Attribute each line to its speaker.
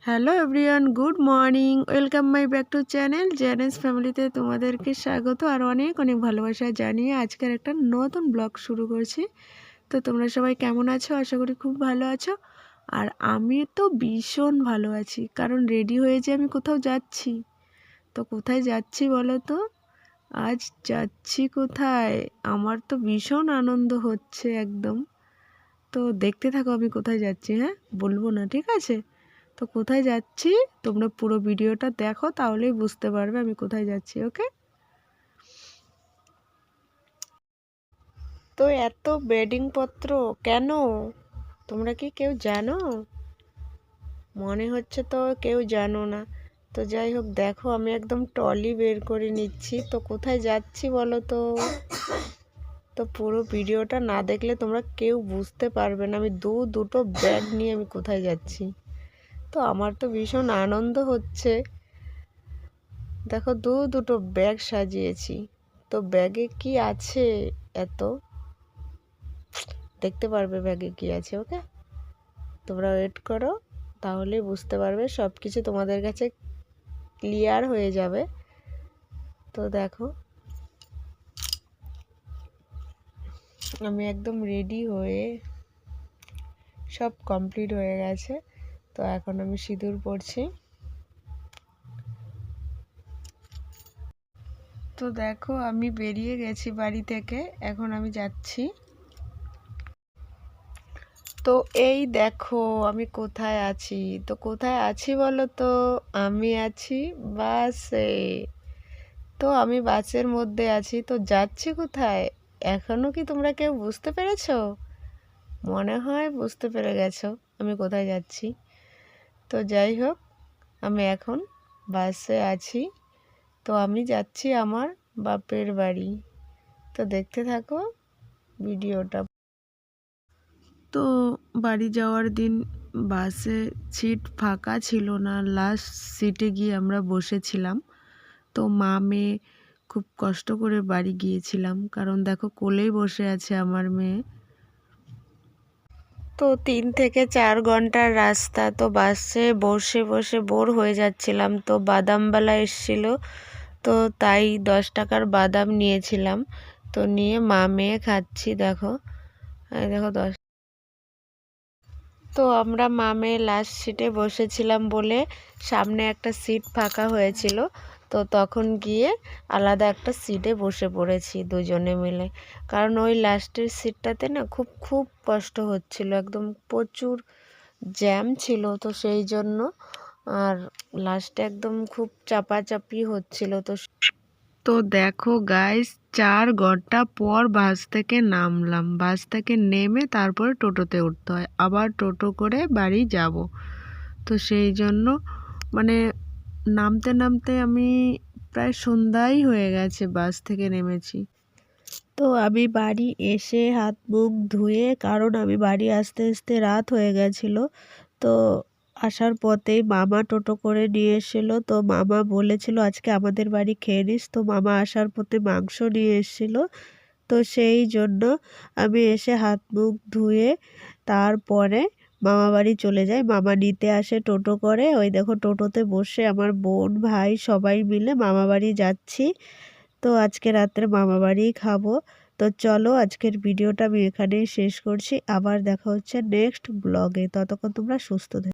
Speaker 1: Hello everyone, good morning. Welcome my back to channel জেনেস ফ্যামিলিতে তোমাদেরকে স্বাগত আর অনেক অনেক ভালোবাসা জানিয়ে আজকের একটা নতুন ব্লগ শুরু করছি। তো তোমরা সবাই কেমন আছো? আশা করি খুব ভালো আছো। আর আমি তো ভীষণ ভালো আছি, কারণ রেডি হয়েছে আমি কোথাও যাচ্ছি। তো কোথায় যাচ্ছি বলো তো? আজ যাচ্ছি কোথায়? আমার তো ভীষণ আনন্দ হচ্ছে একদম। তো দেখতে থাকো আমি কোথায় যাচ্ছি। হ্যাঁ, বলবো না, ঠিক আছে? তো কোথায় যাচ্ছি তোমরা পুরো ভিডিওটা দেখো, তাহলেই বুঝতে পারবে আমি কোথায় যাচ্ছি। ওকে? তো এত বেডিং পত্র কেন? তোমরা কি কেউ জানো? মনে হচ্ছে তো কেউ জানো না। তো যাই হোক, দেখো আমি একদম ট্রলি বের করে নিচ্ছি। তো কোথায় যাচ্ছি বলো তো? তো পুরো ভিডিওটা না দেখলে তোমরা কেউ বুঝতে পারবে না আমি দুটো ব্যাগ নিয়ে আমি কোথায় যাচ্ছি। তো আমার তো ভীষণ আনন্দ হচ্ছে। দেখো দুটো ব্যাগ সাজিয়েছি। তো ব্যাগে কি আছে এত? দেখতে পারবে ব্যাগে কি আছে। ওকে, তোমরা ওয়েট করো, তাহলেই বুঝতে পারবে, সব কিছু তোমাদের কাছে ক্লিয়ার হয়ে যাবে। তো দেখো আমি একদম রেডি হয়ে সব কমপ্লিট হয়ে গেছে। তো এখন আমি সিঁদুর পরছি। তো দেখো আমি বেরিয়ে গেছি বাড়ি থেকে, এখন আমি যাচ্ছি। তো এই দেখো আমি কোথায় আছি। তো কোথায় আছি বলো তো? আমি আছি বাসে। তো আমি বাসের মধ্যে আছি। তো যাচ্ছি কোথায়? এখনো কি তোমরা কেউ বুঝতে পেরেছো? মনে হয় বুঝতে পেরে গেছো আমি কোথায় যাচ্ছি। তো যাই হোক, আমি এখন বাসে আছি। তো আমি যাচ্ছি আমার বাপের বাড়ি। তো দেখতে থাকো ভিডিওটা। তো বাড়ি যাওয়ার দিন বাসে সিট ফাঁকা ছিল না, লাস্ট সিটে গিয়ে আমরা বসেছিলাম। তো মা মেয়ে খুব কষ্ট করে বাড়ি গিয়েছিলাম, কারণ দেখো কোলেই বসে আছে আমার মেয়ে। তো 3 থেকে 4 ঘন্টার রাস্তা। তো বাসে বসে বসে বোর হয়ে যাচ্ছিলাম। তো বাদামওয়ালা এসেছিল, তো তাই 10 টাকার বাদাম নিয়েছিলাম। তো নিয়ে মা মেয়ে খাচ্ছি। দেখো, এই দেখো 10। তো আমরা মা মেয়ে লাস্ট সিটে বসেছিলাম বলে সামনে একটা সিট ফাঁকা হয়েছিল। তো তখন গিয়ে আলাদা একটা সিটে বসে পড়েছি দুজনে মিলে, কারণ ওই লাস্টের সিটটাতে না খুব খুব কষ্ট হচ্ছিল, একদম প্রচুর জ্যাম ছিল। তো সেই জন্য আর লাস্টে একদম খুব চাপাচাপি হচ্ছিল। তো দেখো গাইস, 4 ঘন্টা পর বাস থেকে নামলাম। বাস থেকে নেমে তারপরে টোটোতে উঠতে হয়, আবার টোটো করে বাড়ি যাব। তো সেই জন্য মানে নামতে নামতে আমি প্রায় সন্ধ্যাই হয়ে গেছে, বাস থেকে নেমেছি। তো আমি বাড়ি এসে হাত মুখ ধুয়ে, কারণ আমি বাড়ি আসতে আসতে রাত হয়ে গেছিলো। তো আসার পথেই মামা টোটো করে নিয়ে এসেছিলো। তো মামা বলেছিল আজকে আমাদের বাড়ি খেয়ে নিস। তো মামা আসার পথে মাংস নিয়ে এসেছিলো। তো সেই জন্য আমি এসে হাত মুখ ধুয়ে তারপরে মামা বাড়ি চলে যাই। মামা নিতে আসে টোটো করে। ওই দেখো টোটোতে বসে আমার বোন ভাই সবাই মিলে মামা বাড়ি যাচ্ছি। তো আজকে রাত্রে মামা বাড়িই খাবো। তো চলো আজকের ভিডিওটা আমি এখানেই শেষ করছি। আবার দেখা হচ্ছে নেক্সট ব্লগে। ততক্ষণ তোমরা সুস্থ থেকো।